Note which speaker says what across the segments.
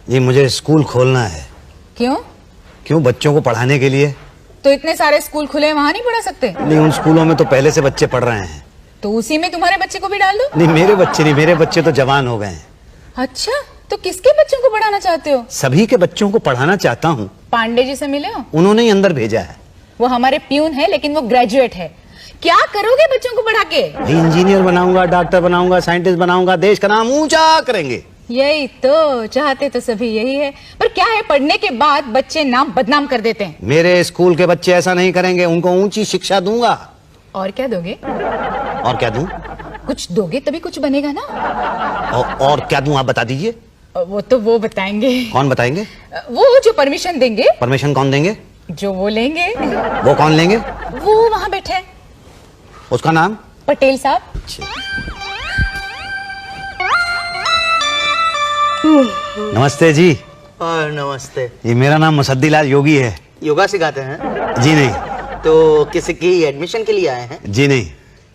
Speaker 1: जी मुझे स्कूल खोलना है।
Speaker 2: क्यों?
Speaker 1: क्यों? बच्चों को पढ़ाने के लिए।
Speaker 2: तो इतने सारे स्कूल खुले हैं, वहाँ नहीं पढ़ा सकते?
Speaker 1: नहीं, उन स्कूलों में तो पहले से बच्चे पढ़ रहे हैं।
Speaker 2: तो उसी में तुम्हारे बच्चे को भी डाल दो।
Speaker 1: नहीं, मेरे बच्चे नहीं, मेरे बच्चे तो जवान हो गए हैं।
Speaker 2: अच्छा, तो किसके बच्चों को पढ़ाना चाहते हो?
Speaker 1: सभी के बच्चों को पढ़ाना चाहता हूँ।
Speaker 2: पांडे जी से मिले हो?
Speaker 1: उन्होंने ही अंदर भेजा है।
Speaker 2: वो हमारे प्यून है, लेकिन वो ग्रेजुएट है। क्या करोगे बच्चों को पढ़ा के?
Speaker 1: इंजीनियर बनाऊंगा, डॉक्टर बनाऊंगा, साइंटिस्ट बनाऊंगा, देश का नाम ऊंचा करेंगे।
Speaker 2: यही तो चाहते तो सभी यही है, पर क्या है, पढ़ने के बाद बच्चे नाम बदनाम कर देते हैं।
Speaker 1: मेरे स्कूल के बच्चे ऐसा नहीं करेंगे, उनको ऊंची शिक्षा दूंगा।
Speaker 2: और क्या दोगे?
Speaker 1: और क्या दूं?
Speaker 2: कुछ दोगे तभी कुछ बनेगा ना।
Speaker 1: और क्या दूं, आप बता दीजिए।
Speaker 2: वो तो वो बताएंगे।
Speaker 1: कौन बताएंगे?
Speaker 2: वो जो परमिशन देंगे।
Speaker 1: परमिशन कौन देंगे?
Speaker 2: जो वो लेंगे।
Speaker 1: वो कौन लेंगे?
Speaker 2: वो वहाँ बैठे हैं।
Speaker 1: उसका नाम?
Speaker 2: पटेल साहब।
Speaker 1: नमस्ते जी।
Speaker 3: और नमस्ते।
Speaker 1: ये मेरा नाम मुसद्दीलाल योगी है।
Speaker 3: योगा सिखाते हैं?
Speaker 1: जी नहीं।
Speaker 3: तो किसी की एडमिशन के लिए आए हैं?
Speaker 1: जी नहीं।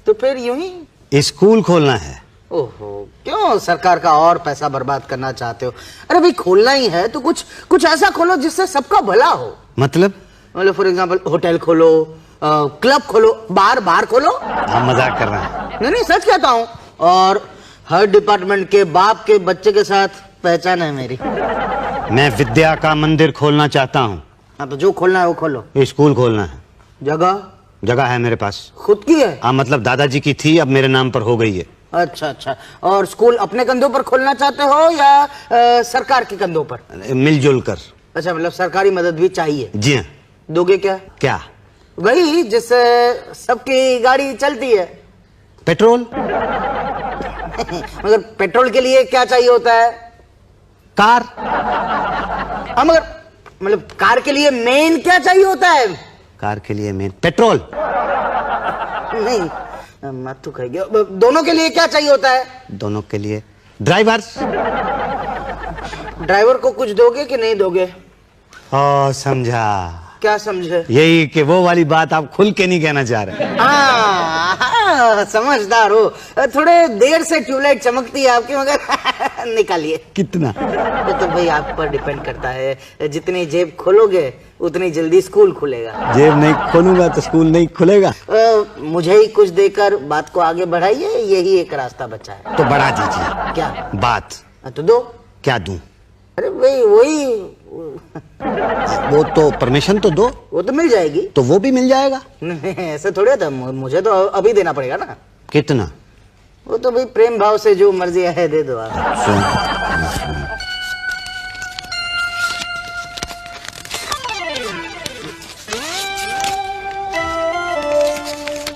Speaker 3: तो फिर यूं ही?
Speaker 1: स्कूल खोलना है।
Speaker 3: ओहो, क्यों सरकार का और पैसा बर्बाद करना चाहते हो? अरे भाई, खोलना ही है तो कुछ ऐसा खोलो जिससे सबका भला हो।
Speaker 1: मतलब
Speaker 3: फॉर एग्जाम्पल होटल खोलो, क्लब खोलो, बार खोलो।
Speaker 1: आप मजाक कर रहे हैं?
Speaker 3: नहीं, सच कहता हूँ। और हर डिपार्टमेंट के बाप के बच्चे के साथ पहचान है मेरी।
Speaker 1: मैं विद्या का मंदिर खोलना चाहता हूँ।
Speaker 3: हाँ, तो जो खोलना है वो खोलो।
Speaker 1: स्कूल खोलना है।
Speaker 3: जगह
Speaker 1: है मेरे पास।
Speaker 3: खुद की है?
Speaker 1: हाँ, मतलब दादाजी की थी, अब मेरे नाम पर हो गई है।
Speaker 3: अच्छा। और स्कूल अपने कंधों पर खोलना चाहते हो या सरकार के कंधों पर?
Speaker 1: मिलजुल कर।
Speaker 3: अच्छा, मतलब सरकारी मदद भी चाहिए?
Speaker 1: जी हाँ।
Speaker 3: दोगे क्या?
Speaker 1: क्या?
Speaker 3: वही जिससे सबकी गाड़ी चलती है।
Speaker 1: पेट्रोल।
Speaker 3: मगर पेट्रोल के लिए क्या चाहिए होता है?
Speaker 1: कार।
Speaker 3: हाँ, मगर मतलब कार के लिए मेन क्या चाहिए होता है?
Speaker 1: कार के लिए मेन पेट्रोल।
Speaker 3: नहीं, मत तो कह गया। दोनों के लिए क्या चाहिए होता है?
Speaker 1: दोनों के लिए ड्राइवर।
Speaker 3: ड्राइवर को कुछ दोगे कि नहीं दोगे?
Speaker 1: समझा।
Speaker 3: क्या समझे?
Speaker 1: यही कि वो वाली बात आप खुल के नहीं कहना चाह रहे।
Speaker 3: हाँ, समझदार हो। थोड़े देर से ट्यूबलाइट चमकती है आपकी, मगर निकालिए।
Speaker 1: कितना?
Speaker 3: तो भाई आप पर डिपेंड करता है। जितनी जेब खोलोगे उतनी जल्दी स्कूल खुलेगा।
Speaker 1: जेब नहीं खोलूंगा तो स्कूल नहीं खुलेगा।
Speaker 3: मुझे ही कुछ देकर बात को आगे बढ़ाइए, यही एक रास्ता बचा है।
Speaker 1: तो बढ़ा दीजिए।
Speaker 3: क्या
Speaker 1: बात?
Speaker 3: तो दो।
Speaker 1: क्या दूं?
Speaker 3: अरे भाई, वही
Speaker 1: वो तो परमिशन तो दो।
Speaker 3: वो तो मिल जाएगी।
Speaker 1: तो वो भी मिल जाएगा।
Speaker 3: नहीं, ऐसे थोड़े था। मुझे तो अभी देना पड़ेगा ना।
Speaker 1: कितना?
Speaker 3: वो तो भाई प्रेम भाव से जो मर्जी है दे दो आप।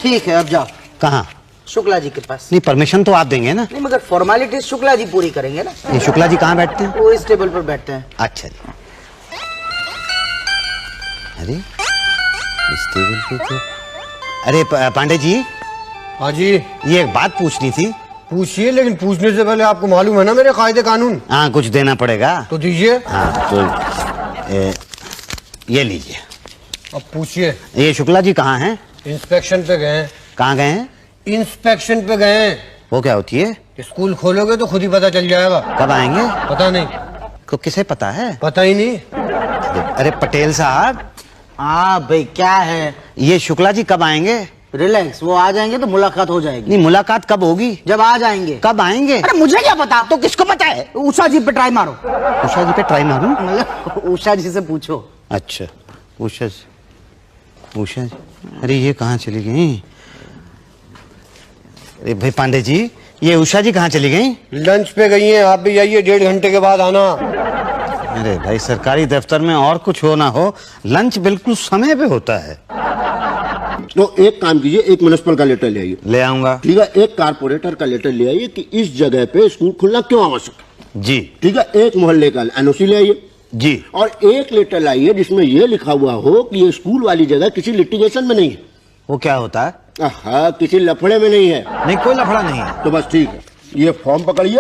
Speaker 3: ठीक है, अब जाओ।
Speaker 1: कहाँ?
Speaker 3: शुक्ला जी के पास।
Speaker 1: नहीं, परमिशन तो आप देंगे ना?
Speaker 3: नहीं, मगर फॉर्मेलिटीज शुक्ला जी पूरी करेंगे ना।
Speaker 1: ये शुक्ला जी कहाँ बैठते हैं?
Speaker 3: वो इस टेबल पर बैठते हैं।
Speaker 1: अच्छा जी। अरे इस टेबल पे तो अरे पांडे जी।
Speaker 4: हाँ जी।
Speaker 1: ये एक बात पूछनी थी।
Speaker 4: पूछिए, लेकिन पूछने से पहले आपको मालूम है ना मेरे कायदे कानून।
Speaker 1: हाँ, कुछ देना पड़ेगा।
Speaker 4: तो दीजिए।
Speaker 1: हाँ, तो ये लीजिए।
Speaker 4: अब पूछिए।
Speaker 1: ये शुक्ला जी कहाँ हैं?
Speaker 4: इंस्पेक्शन पे गए हैं।
Speaker 1: कहाँ गए हैं?
Speaker 4: इंस्पेक्शन पे गए हैं।
Speaker 1: वो क्या होती है?
Speaker 4: स्कूल खोलोगे तो खुद ही पता चल जाएगा।
Speaker 1: कब आएंगे?
Speaker 4: पता नहीं।
Speaker 1: को किसे पता है?
Speaker 4: पता ही नहीं।
Speaker 1: अरे पटेल साहब।
Speaker 3: हाँ भाई, क्या है?
Speaker 1: ये शुक्ला जी कब आएंगे?
Speaker 3: रिलैक्स, वो आ जाएंगे तो मुलाकात हो जाएगी।
Speaker 1: नहीं, मुलाकात कब होगी?
Speaker 3: जब आ जाएंगे।
Speaker 1: कब आएंगे?
Speaker 3: अरे मुझे क्या पता?
Speaker 1: तो किसको पता है?
Speaker 3: उषा जी पे ट्राई मारो।
Speaker 1: उषा जी पे ट्राई मारूं?
Speaker 3: मतलब उषा जी से पूछो।
Speaker 1: अच्छा, उषा जी। अरे ये कहाँ चली गई? अरे भाई पांडे जी, ये उषा जी कहाँ चली गई?
Speaker 4: लंच पे गई हैं। आप भी जाइए, 1.5 घंटे के बाद आना।
Speaker 1: अरे भाई, सरकारी दफ्तर में और कुछ हो ना हो, लंच बिल्कुल समय पे होता है।
Speaker 5: तो एक काम कीजिए, एक म्युनिसिपल का लेटर ले आइए।
Speaker 1: ले आऊंगा।
Speaker 5: ठीक है, एक कारपोरेटर का लेटर ले आइए कि इस जगह पे स्कूल खुलना क्यों आवश्यक है।
Speaker 1: जी।
Speaker 5: ठीक है, एक मोहल्ले का एनओसी ले आइए।
Speaker 1: जी।
Speaker 5: और एक लेटर लाइए जिसमें यह लिखा हुआ हो कि ये स्कूल वाली जगह किसी लिटिगेशन में नहीं है।
Speaker 1: वो क्या होता है?
Speaker 5: हाँ, किसी लफड़े में नहीं है।
Speaker 1: नहीं, कोई लफड़ा नहीं है।
Speaker 5: तो बस ठीक है, ये फॉर्म पकड़िए,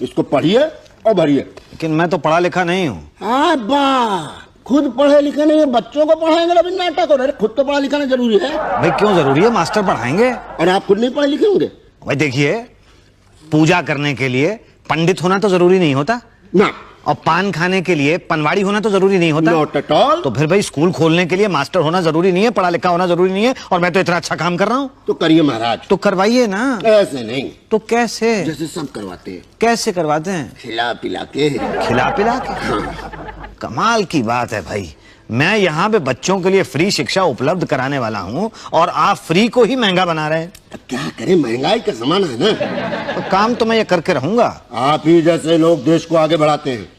Speaker 5: इसको पढ़िए और भरिए।
Speaker 1: लेकिन मैं तो पढ़ा लिखा नहीं हूँ।
Speaker 5: हाँ बा, खुद पढ़े लिखे नहीं है, बच्चों को पढ़ाएंगे ना नाटक हो रहा है। खुद तो पढ़ा लिखाना जरूरी है।
Speaker 1: भाई क्यों जरूरी है? मास्टर पढ़ाएंगे।
Speaker 5: और आप खुद नहीं पढ़े लिखे होंगे?
Speaker 1: भाई देखिए, पूजा करने के लिए पंडित होना तो जरूरी नहीं होता
Speaker 5: ना।
Speaker 1: और पान खाने के लिए पनवाड़ी होना तो जरूरी नहीं होता।
Speaker 5: Not at all.
Speaker 1: तो फिर भाई स्कूल खोलने के लिए मास्टर होना जरूरी नहीं है, पढ़ा लिखा होना जरूरी नहीं है, और मैं तो इतना अच्छा काम कर रहा हूँ।
Speaker 5: तो करिए महाराज।
Speaker 1: तो करवाइए ना।
Speaker 5: ऐसे नहीं,
Speaker 1: तो कैसे?
Speaker 5: जैसे सब करवाते हैं।
Speaker 1: कैसे करवाते हैं?
Speaker 5: खिला पिला के।
Speaker 1: खिला पिला के? कमाल की बात है भाई, मैं यहाँ पे बच्चों के लिए फ्री शिक्षा उपलब्ध कराने वाला हूँ और आप फ्री को ही महंगा बना रहे हैं।
Speaker 5: अब क्या करें, महंगाई का जमाना है ना।
Speaker 1: तो काम तो मैं ये करके रहूंगा।
Speaker 5: आप ही जैसे लोग देश को आगे बढ़ाते हैं।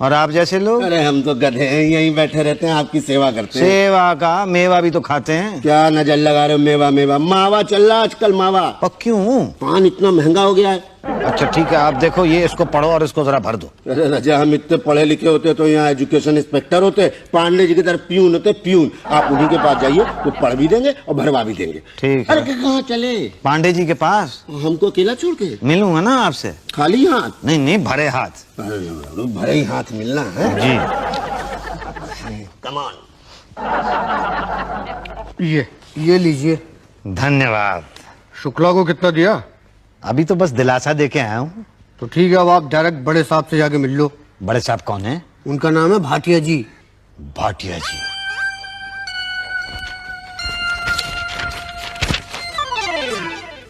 Speaker 1: और आप जैसे लोग?
Speaker 5: अरे हम तो गधे हैं, यहीं बैठे रहते हैं, आपकी सेवा करते हैं।
Speaker 1: सेवा का मेवा भी तो खाते हैं।
Speaker 5: क्या नजर लगा रहे हो? मेवा मेवा मावा चल रहा आजकल, मावा।
Speaker 1: और क्यों?
Speaker 5: पान इतना महंगा हो गया है।
Speaker 1: अच्छा ठीक है, आप देखो ये इसको पढ़ो और इसको जरा भर दो।
Speaker 5: अरे राजा, हम इतने पढ़े लिखे होते तो यहाँ एजुकेशन इंस्पेक्टर होते, पांडे जी की तरफ प्यून होते, प्यून। आप उन्हीं के पास जाइए, वो पढ़ भी देंगे और भरवा भी देंगे।
Speaker 1: ठीक
Speaker 5: अरे
Speaker 1: है।
Speaker 5: कहाँ चले?
Speaker 1: पांडे जी के पास
Speaker 5: हमको अकेला छोड़ के?
Speaker 1: मिलूंगा ना आपसे।
Speaker 5: खाली हाथ?
Speaker 1: नहीं नहीं, भरे हाथ।
Speaker 5: अरे भरे ही हाथ मिलना है।
Speaker 1: जी।
Speaker 5: Come on.
Speaker 4: ये लीजिए।
Speaker 1: धन्यवाद।
Speaker 4: शुक्ला को कितना दिया?
Speaker 1: अभी तो बस दिलासा दे के आया हूँ।
Speaker 4: तो ठीक है, अब आप डायरेक्ट बड़े साहब से जाके मिल लो।
Speaker 1: बड़े साहब कौन है?
Speaker 4: उनका नाम है भाटिया जी।
Speaker 1: भाटिया जी।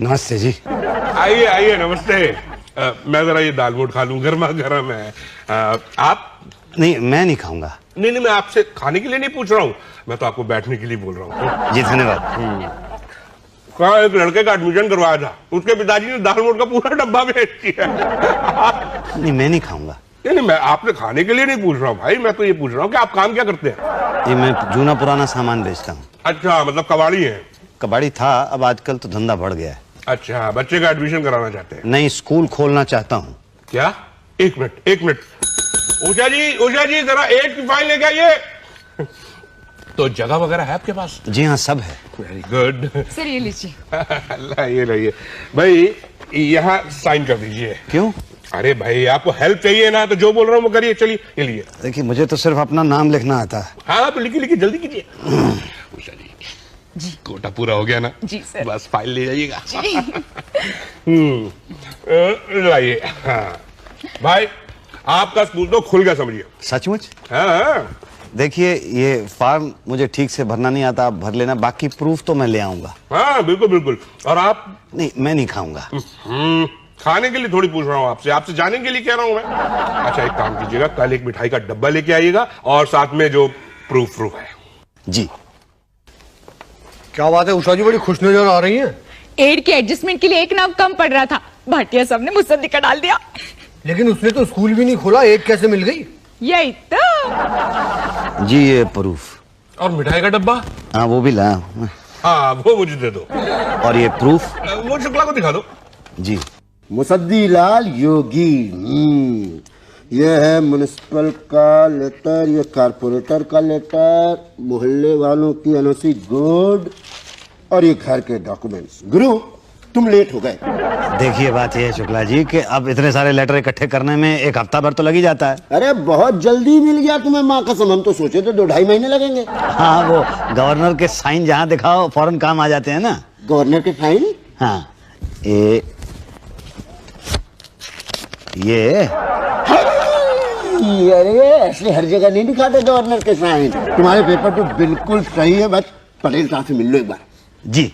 Speaker 1: नमस्ते जी।
Speaker 6: आइए आइए, नमस्ते। मैं जरा ये दाल मोट खा लूं, गर्मा गर्म है। आप?
Speaker 1: नहीं, मैं नहीं खाऊंगा।
Speaker 6: नहीं नहीं, मैं आपसे खाने के लिए नहीं पूछ रहा हूँ, मैं तो आपको बैठने के लिए बोल रहा हूँ।
Speaker 1: जी धन्यवाद।
Speaker 6: कहा एक लड़के का एडमिशन करवाया था, उसके पिताजी ने दाल मोट का पूरा डब्बा भेज दिया।
Speaker 1: नहीं, मैं नहीं खाऊंगा।
Speaker 6: नहीं नहीं, मैं आपसे खाने के लिए नहीं पूछ रहा हूँ भाई, मैं तो ये पूछ रहा हूँ कि आप काम क्या करते हैं?
Speaker 1: ये मैं जूना पुराना सामान बेचता हूँ।
Speaker 6: अच्छा, मतलब कबाड़ी है?
Speaker 1: कबाड़ी था, अब आजकल तो धंधा बढ़ गया है।
Speaker 6: अच्छा, बच्चे का एडमिशन कराना चाहते हैं?
Speaker 1: नहीं, स्कूल खोलना चाहता हूँ।
Speaker 6: क्या? एक मिनट एक मिनट। उषा जी जरा एक की फाइल लेके आइए। तो जगह वगैरह है आपके पास?
Speaker 1: जी हाँ, सब है।
Speaker 6: Very good.
Speaker 2: सर ये लीजिए।
Speaker 6: लाइए भाई, यहाँ साइन कर दीजिए।
Speaker 1: क्यों?
Speaker 6: अरे भाई, आपको हेल्प चाहिए ना, तो जो बोल रहा हूँ वो करिए। चलिए ये लिए।
Speaker 1: देखिए, मुझे तो सिर्फ अपना नाम लिखना आता है।
Speaker 6: हाँ तो लिखिए जल्दी कीजिए। उषा जी, कोटा पूरा हो गया ना?
Speaker 2: जी सर।
Speaker 6: बस फाइल ले जाइएगा। लाइए। हाँ भाई, आपका स्कूल तो खुल गया समझिए।
Speaker 1: सचमुच?
Speaker 6: हाँ।
Speaker 1: देखिए, ये फॉर्म मुझे ठीक से भरना नहीं आता, आप भर लेना, बाकी प्रूफ तो मैं ले आऊंगा।
Speaker 6: हाँ बिल्कुल बिल्कुल। और आप?
Speaker 1: नहीं, मैं नहीं खाऊंगा।
Speaker 6: खाने के लिए थोड़ी पूछ रहा हूँ आपसे जाने के लिए कह रहा हूँ मैं। अच्छा एक काम कीजिएगा, कल एक मिठाई का डब्बा लेके आइएगा और साथ में जो प्रूफ है।
Speaker 1: जी।
Speaker 4: क्या बात है, उषा जी बड़ी खुश नजर आ रही हैं।
Speaker 2: एड के एडजस्टमेंट के लिए एक नाम कम पड़ रहा था, भाटिया साहब ने मुसद्दिका डाल दिया।
Speaker 4: लेकिन उसने तो स्कूल भी नहीं खोला, एक कैसे मिल गई?
Speaker 2: यही तो।
Speaker 1: जी, ये प्रूफ।
Speaker 6: और मिठाई का डब्बा?
Speaker 1: हाँ, वो भी लाया।
Speaker 6: हाँ वो मुझे दे दो।
Speaker 1: और ये प्रूफ?
Speaker 6: वो शुक्ला को दिखा दो।
Speaker 1: जी।
Speaker 5: मुसद्दी लाल योगी। ये है म्युनिसिपल का लेटर, ये कारपोरेटर का लेटर, मोहल्ले वालों की एनओसी गुड, और ये घर के डॉक्यूमेंट्स। गुरु तुम लेट हो गए।
Speaker 1: देखिए, बात यह है शुक्ला जी कि अब इतने सारे लेटर इकट्ठे करने में एक हफ्ता भर तो लग ही जाता है।
Speaker 5: अरे बहुत जल्दी मिल गया तुम्हें, माँ कसम, हम तो सोचे थे 2-2.5 महीने लगेंगे।
Speaker 1: हाँ, वो गवर्नर के साइन जहाँ दिखाओ फौरन काम आ जाते हैं ना।
Speaker 5: गवर्नर के फाइन?
Speaker 1: हाँ, ये
Speaker 5: अरे ऐसे हर जगह नहीं दिखाते गवर्नर के साइन। तुम्हारे पेपर तो बिल्कुल सही है, बस पटेल साहब से मिल लो एक बार।
Speaker 1: जी।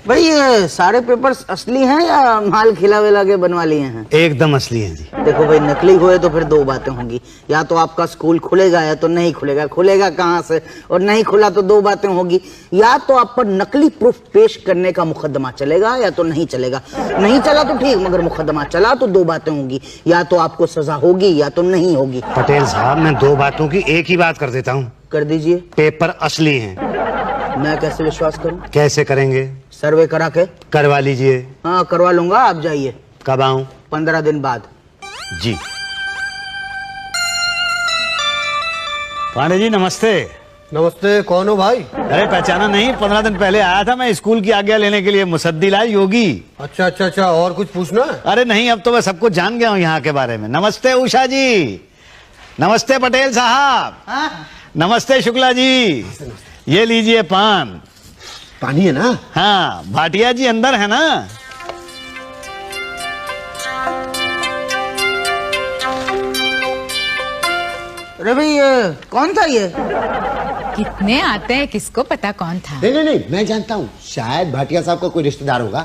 Speaker 3: भाई ये सारे पेपर्स असली हैं या माल खिला विला के बनवा लिए हैं?
Speaker 1: एकदम असली है जी।
Speaker 3: देखो भाई, नकली हुए तो फिर दो बातें होंगी, या तो आपका स्कूल खुलेगा या तो नहीं खुलेगा। खुलेगा कहाँ से? और नहीं खुला तो दो बातें होगी, या तो आप पर नकली प्रूफ पेश करने का मुकदमा चलेगा या तो नहीं चलेगा। नहीं चला तो ठीक, मगर मुकदमा चला तो दो बातें होंगी, या तो आपको सजा होगी या तो नहीं होगी।
Speaker 1: पटेल साहब, मैं दो बातों की एक ही बात कर देता हूँ।
Speaker 3: कर दीजिए।
Speaker 1: पेपर असली हैं।
Speaker 3: मैं कैसे विश्वास करूं?
Speaker 1: कैसे करेंगे?
Speaker 3: सर्वे करा के।
Speaker 1: करवा लीजिए।
Speaker 3: हाँ करवा लूंगा, आप जाइए।
Speaker 1: कब आऊं?
Speaker 3: 15 दिन बाद।
Speaker 1: जी। पांडे जी नमस्ते।
Speaker 4: नमस्ते, कौन हो भाई?
Speaker 1: अरे पहचाना नहीं? 15 दिन पहले आया था मैं स्कूल की आज्ञा लेने के लिए, मुसद्दी लाल योगी।
Speaker 4: अच्छा, और कुछ पूछना?
Speaker 1: अरे नहीं, अब तो मैं सब कुछ जान गया हूँ यहाँ के बारे में। नमस्ते उषा जी। नमस्ते पटेल साहब। नमस्ते शुक्ला जी। ये लीजिए पान।
Speaker 5: पानी है ना?
Speaker 1: हाँ, भाटिया जी अंदर है ना?
Speaker 3: अरे भाई ये कौन था ये?
Speaker 2: कितने आते हैं, किसको पता कौन था।
Speaker 5: नहीं, मैं जानता हूँ, शायद भाटिया साहब का कोई रिश्तेदार होगा।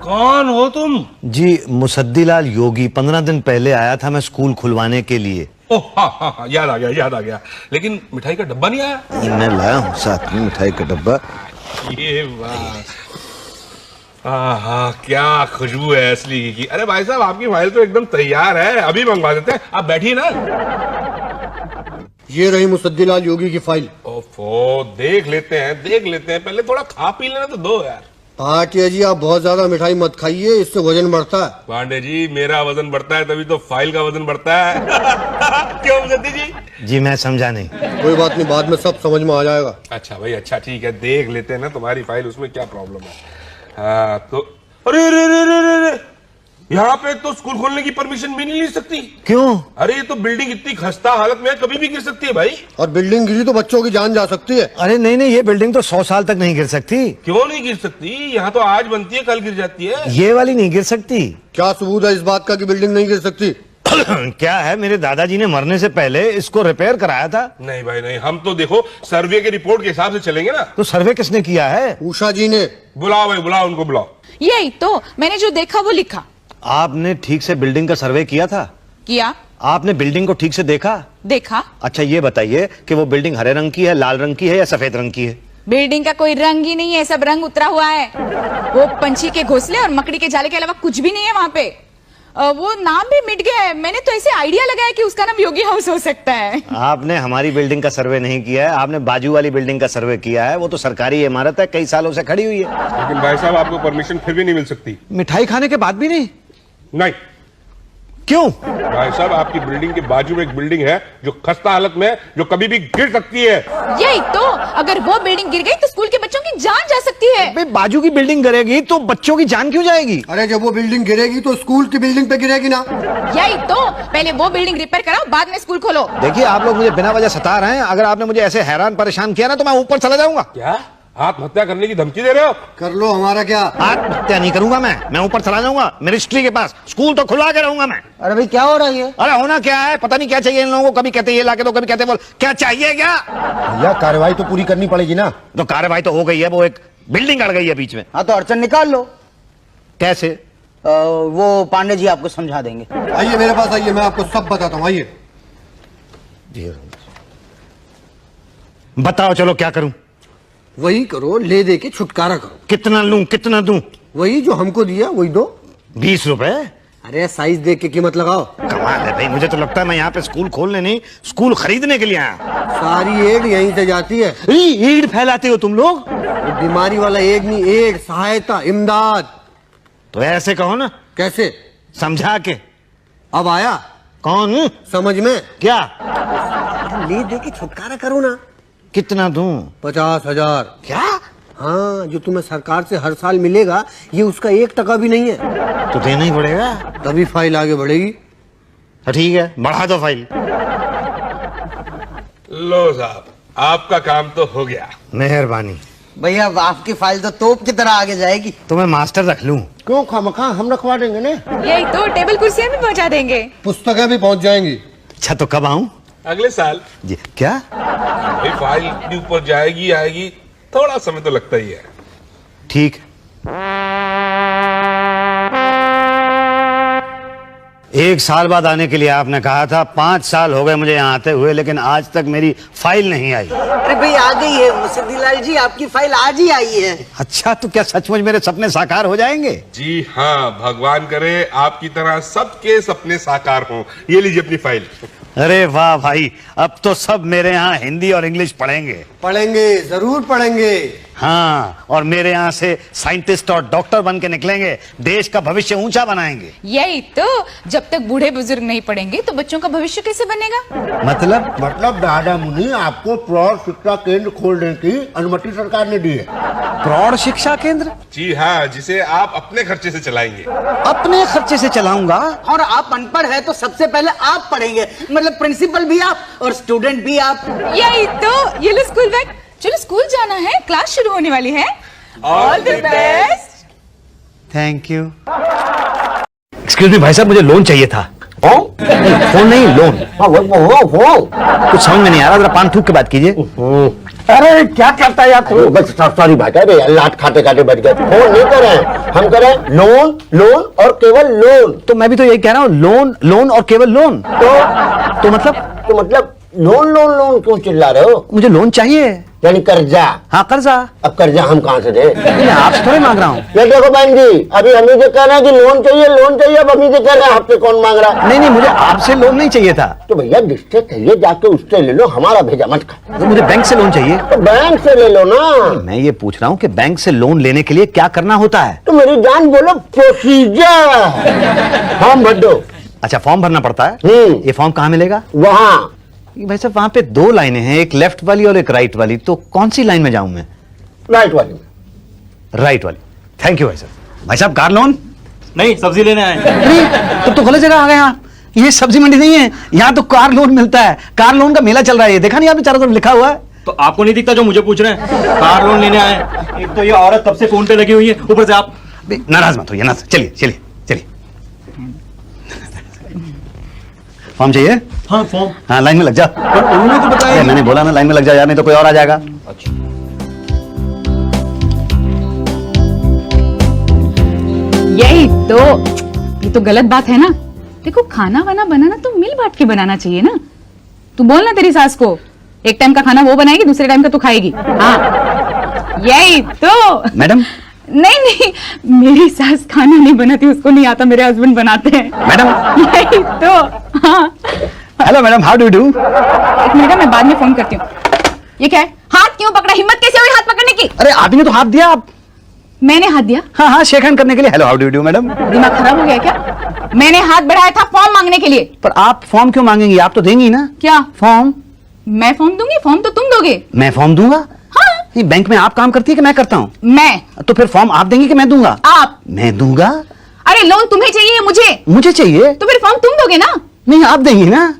Speaker 6: कौन हो तुम?
Speaker 1: जी मुसद्दीलाल योगी, 15 दिन पहले आया था मैं स्कूल खुलवाने के लिए।
Speaker 6: ओह हाँ, याद आ गया। लेकिन मिठाई का डब्बा नहीं आया।
Speaker 1: मैं लाया हूँ साथ में मिठाई का डब्बा।
Speaker 6: ये वाह, क्या खुशबू है असली की। अरे भाई साहब, आपकी फाइल तो एकदम तैयार है, अभी मंगवा देते हैं, आप बैठिए ना।
Speaker 4: ये रही मुसद्दीलाल योगी की फाइल।
Speaker 6: ओफो, देख लेते हैं, पहले थोड़ा खा पी लेना तो दो यार।
Speaker 4: भाटिया जी आप बहुत ज्यादा मिठाई मत खाइए, इससे वजन बढ़ता है।
Speaker 6: पांडे जी, मेरा वजन बढ़ता है तभी तो फाइल का वजन बढ़ता है। क्यों मुसद्दी जी?
Speaker 1: जी मैं समझा नहीं।
Speaker 4: कोई बात नहीं, बाद में सब समझ में आ जाएगा।
Speaker 6: अच्छा भाई, अच्छा ठीक है, देख लेते हैं ना तुम्हारी फाइल, उसमें क्या प्रॉब्लम है। हाँ तो अरे यहाँ पे तो स्कूल खोलने की परमिशन भी नहीं ले सकती।
Speaker 1: क्यों?
Speaker 6: अरे ये तो बिल्डिंग इतनी खस्ता हालत में है, कभी भी गिर सकती है भाई।
Speaker 4: और बिल्डिंग गिरी तो बच्चों की जान जा सकती है।
Speaker 1: अरे नहीं, ये बिल्डिंग तो 100 साल तक नहीं गिर सकती।
Speaker 6: क्यों नहीं गिर सकती? यहाँ तो आज बनती है, कल गिर जाती है।
Speaker 1: ये वाली नहीं गिर सकती।
Speaker 4: क्या सबूत है इस बात का कि बिल्डिंग नहीं गिर सकती?
Speaker 1: क्या है, मेरे दादाजी ने मरने से पहले इसको रिपेयर कराया था।
Speaker 6: नहीं भाई नहीं, हम तो देखो सर्वे के रिपोर्ट के हिसाब से चलेंगे ना।
Speaker 1: तो सर्वे किसने किया है?
Speaker 4: उषा जी ने।
Speaker 6: बुलाओ भाई, बुलाओ, उनको बुलाओ।
Speaker 2: यही तो मैंने जो देखा वो लिखा।
Speaker 1: आपने ठीक से बिल्डिंग का सर्वे किया था?
Speaker 2: किया।
Speaker 1: आपने बिल्डिंग को ठीक से देखा?
Speaker 2: देखा।
Speaker 1: अच्छा ये बताइए कि वो बिल्डिंग हरे रंग की है, लाल रंग की है या सफेद रंग की है?
Speaker 2: बिल्डिंग का कोई रंग ही नहीं है, सब रंग उतरा हुआ है। वो पंछी के घोंसले और मकड़ी के जाले के अलावा कुछ भी नहीं है वहां पे। वो नाम भी मिट गया है। मैंने तो ऐसे आइडिया लगाया कि उसका नाम योगी हाउस हो सकता है।
Speaker 1: आपने हमारी बिल्डिंग का सर्वे नहीं किया है, आपने बाजू वाली बिल्डिंग का सर्वे किया है। वो तो सरकारी इमारत है, कई सालों से खड़ी हुई है।
Speaker 6: लेकिन भाई साहब, आपको परमिशन फिर भी नहीं मिल सकती।
Speaker 1: मिठाई खाने के बाद भी नहीं?
Speaker 6: नहीं
Speaker 1: क्यों?
Speaker 6: भाई साहब, आपकी बिल्डिंग के बाजू में एक बिल्डिंग है जो खस्ता हालत में है, जो कभी भी गिर सकती है।
Speaker 2: यही तो, अगर वो बिल्डिंग गिर गई तो स्कूल के बच्चों की जान जा सकती है।
Speaker 1: बे, बाजू की बिल्डिंग गिरेगी तो बच्चों की जान क्यों जाएगी?
Speaker 4: अरे जब वो बिल्डिंग गिरेगी तो स्कूल की बिल्डिंग पे गिरेगी ना।
Speaker 2: यही तो, पहले वो बिल्डिंग रिपेयर कराओ, बाद में स्कूल खोलो।
Speaker 1: देखिए, आप लोग मुझे बिना वजह सता रहे हैं। अगर आपने मुझे ऐसे हैरान परेशान किया ना तो मैं ऊपर चला जाऊंगा।
Speaker 6: क्या आत्महत्या करने की धमकी दे रहे हो?
Speaker 4: कर लो, हमारा क्या।
Speaker 1: आत्महत्या नहीं करूंगा मैं ऊपर चला जाऊंगा मिनिस्ट्री के पास। स्कूल तो खुला के रहूंगा मैं।
Speaker 3: अरे भाई क्या हो रहा है ये?
Speaker 1: अरे होना क्या है, पता नहीं क्या चाहिए इन लोगों को। कभी कहते ये लाके दो, कभी कहते बोल क्या चाहिए क्या।
Speaker 5: भैया कार्रवाई तो पूरी करनी पड़ेगी ना।
Speaker 1: तो कार्रवाई तो हो गई है, वो एक बिल्डिंग अड़ गई है बीच में।
Speaker 3: हाँ तो अड़चन निकाल लो।
Speaker 1: कैसे?
Speaker 3: वो पांडे जी आपको समझा देंगे।
Speaker 4: आइए मेरे पास आइए, मैं आपको सब बताता हूँ। आइए।
Speaker 1: बताओ, चलो क्या करूं?
Speaker 4: वही करो, ले दे के छुटकारा करो।
Speaker 1: कितना लूं, कितना दूं?
Speaker 4: वही जो हमको दिया वही दो।
Speaker 1: 20 रुपए?
Speaker 4: अरे साइज देख के कीमत लगाओ।
Speaker 1: कमाल है भाई, मुझे तो लगता है मैं यहाँ पे स्कूल खोलने नहीं, स्कूल खरीदने के लिए आया।
Speaker 4: सारी एड यहीं से जाती है।
Speaker 1: ईड़ फैलाते हो तुम लोग।
Speaker 4: वो बीमारी वाला एड नहीं, एड सहायता, इमदाद।
Speaker 1: तो ऐसे कहो ना।
Speaker 4: कैसे?
Speaker 1: समझा के।
Speaker 4: अब आया
Speaker 1: कौन?
Speaker 4: समझ में?
Speaker 1: क्या?
Speaker 4: ले दे के छुटकारा करो ना।
Speaker 1: कितना दूं?
Speaker 4: 50,000।
Speaker 1: क्या?
Speaker 4: हाँ, जो तुम्हें सरकार से हर साल मिलेगा ये उसका 1% भी नहीं है।
Speaker 1: तो देना ही पड़ेगा।
Speaker 4: तभी फाइल आगे बढ़ेगी।
Speaker 1: तो ठीक है, बढ़ा दो फाइल।
Speaker 6: लो साहब, आपका काम तो हो गया।
Speaker 1: मेहरबानी।
Speaker 3: भैया आपकी फाइल तो तोप की तरह आगे जाएगी।
Speaker 1: तो मैं मास्टर रख लूं?
Speaker 5: क्यों खामखा, हम रखवा देंगे ना।
Speaker 2: यही तो, टेबल कुर्सियां भी पहुंचा देंगे।
Speaker 4: पुस्तकें भी पहुंच जाएंगी।
Speaker 1: अच्छा तो कब आऊं?
Speaker 6: अगले साल।
Speaker 1: जी क्या?
Speaker 6: भाई फाइल इतनी ऊपर जाएगी आएगी, थोड़ा समय तो लगता ही है।
Speaker 1: ठीक। एक साल बाद आने के लिए आपने कहा था। 5 साल हो गए मुझे यहाँ आते हुए, लेकिन आज तक मेरी फाइल नहीं आई।
Speaker 3: अरे भाई आ गई है मुसद्दीलाल जी, आपकी फाइल आज ही आई है।
Speaker 1: अच्छा, तो क्या सचमुच मेरे सपने साकार हो जाएंगे?
Speaker 6: जी हाँ, भगवान करे आपकी तरह सबके सपने साकार हों। ये लीजिए अपनी फाइल।
Speaker 1: अरे वाह भाई, अब तो सब मेरे यहाँ हिंदी और इंग्लिश पढ़ेंगे।
Speaker 4: पढ़ेंगे, जरूर पढ़ेंगे।
Speaker 1: हाँ, और मेरे यहाँ से साइंटिस्ट और डॉक्टर बन के निकलेंगे, देश का भविष्य ऊंचा बनाएंगे।
Speaker 2: यही तो, जब तक बूढ़े बुजुर्ग नहीं पढ़ेंगे तो बच्चों का भविष्य कैसे बनेगा?
Speaker 5: मतलब दादा मुनि आपको प्रौढ़ शिक्षा केंद्र खोलने की अनुमति सरकार ने दी है।
Speaker 1: प्रौढ़ शिक्षा केंद्र?
Speaker 6: जी हाँ, जिसे आप अपने खर्चे से चलाएंगे।
Speaker 1: अपने खर्चे से चलाऊंगा?
Speaker 3: और आप अनपढ़ है तो सबसे पहले आप पढ़ेंगे, मतलब प्रिंसिपल भी आप और स्टूडेंट भी आप।
Speaker 2: यही तो, ये लो स्कूल बैग। चलो स्कूल जाना है, क्लास शुरू होने वाली है। All the best.
Speaker 1: Thank you. Excuse me भाई साहब, मुझे लोन चाहिए था। फोन नहीं, लोन।
Speaker 5: वो
Speaker 1: कुछ समझ में नहीं आ रहा, जरा पान थूक के बात कीजिए।
Speaker 5: अरे क्या करता है यार तू? बस सॉरी भाई साहब, लाट खाते खाते बच गए। फोन नहीं करें, हम करें लोन, लोन और केवल लोन।
Speaker 1: तो मैं भी तो यही कह रहा हूँ, लोन, लोन और केवल लोन। तो मतलब
Speaker 5: लोन लोन लोन क्यों चिल्ला रहे हो?
Speaker 1: मुझे लोन चाहिए।
Speaker 5: यानी कर्जा?
Speaker 1: हाँ, कर्जा।
Speaker 5: अब कर्जा हम कहाँ से दें?
Speaker 1: नहीं, आपसे थोड़ी मांग रहा हूँ।
Speaker 5: ये देखो बहन जी, अभी हमी से कह रहे हैं कि लोन चाहिए, लोन चाहिए, अब हमी से कह रहे हैं आपसे कौन मांग रहा है?
Speaker 1: नहीं नहीं, मुझे आपसे लोन नहीं चाहिए था।
Speaker 5: तो भैया जिससे चाहिए जाके उससे ले लो, हमारा भेजा मत खा।
Speaker 1: तो मुझे बैंक से लोन चाहिए।
Speaker 5: तो बैंक से ले लो ना।
Speaker 1: मैं ये पूछ रहा हूँ कि बैंक से लोन लेने के लिए क्या करना होता है?
Speaker 5: तो मेरी जान बोलो, प्रोसीजर। फॉर्म भर दो।
Speaker 1: अच्छा, फॉर्म भरना पड़ता है। ये फॉर्म कहाँ मिलेगा?
Speaker 5: वहाँ।
Speaker 1: भाई साहब, वहां पे 2 लाइनें हैं, एक लेफ्ट वाली और एक राइट वाली, तो कौन सी लाइन में जाऊं मैं?
Speaker 5: राइट वाली।
Speaker 1: राइट वाली। थैंक यू भाई साहब। भाई साहब, कार लोन?
Speaker 7: नहीं, सब्जी लेने आए।
Speaker 1: तब तो गलत जगह आ गए आप। ये सब्जी मंडी नहीं है, यहाँ तो कार लोन मिलता है। कार लोन का मेला चल रहा है, ये देखा नहीं आपने चारों तरफ लिखा हुआ है?
Speaker 7: तो आपको नहीं दिखता जो मुझे पूछ रहे हैं? कार लोन लेने आए। एक तो ये औरत तब से फोन पे लगी हुई है, ऊपर से आप।
Speaker 1: नाराज मत होइए ना। चलिए चलिए चलिए। फॉर्म चाहिए?
Speaker 7: हाँ, फॉर्म।
Speaker 1: हाँ, लाइन में लग जा।
Speaker 7: पर उन्होंने तो बताया।
Speaker 1: अरे मैंने बोला ना, लाइन में लग जा यार, नहीं तो कोई और आ जाएगा।
Speaker 2: यही तो, ये तो गलत बात है ना। देखो, खाना वाना बनाना तो मिल बांट के बनाना चाहिए ना। तू बोल ना तेरी सास को, एक टाइम का खाना वो बनाएगी, दूसरे टाइम का तू खाएगी। हाँ, यही तो।
Speaker 1: मैडम।
Speaker 2: नहीं नहीं, मेरी सास खाना नहीं बनाती, उसको नहीं आता, मेरे हस्बैंड बनाते हैं।
Speaker 1: मैडम।
Speaker 2: यही तो। हाँ।
Speaker 1: Hello madam, how do do?
Speaker 2: एक मिनट, मैं बाद में फोन करती हूँ। ये क्या है? हाथ क्यों पकड़ा? हिम्मत कैसे हुई हाथ पकड़ने की?
Speaker 1: अरे आपने ने तो हाथ दिया। आप?
Speaker 2: मैंने हाथ दिया?
Speaker 1: हाँ हाँ, शेक हैंड करने के लिए। Hello, how do do madam?
Speaker 2: दिमाग खराब हो गया क्या? मैंने हाथ बढ़ाया था फॉर्म मांगने के लिए।
Speaker 1: पर आप फॉर्म क्यों मांगेंगी? आप तो देंगी ना।
Speaker 2: क्या
Speaker 1: फॉर्म?
Speaker 2: मैं फॉर्म दूंगी? फॉर्म तो तुम दोगे।
Speaker 1: मैं फॉर्म दूंगा?
Speaker 2: हाँ।
Speaker 1: नहीं, बैंक में आप काम करती है कि मैं करता हूँ?
Speaker 2: मैं।
Speaker 1: तो फिर फॉर्म आप देंगी कि मैं दूंगा?
Speaker 2: आप।
Speaker 1: मैं दूंगा।
Speaker 2: अरे लोन तुम्हें चाहिए, मुझे?
Speaker 1: मुझे चाहिए।
Speaker 2: तो फिर फॉर्म तुम दोगे ना?
Speaker 1: नहीं, आप देंगी ना।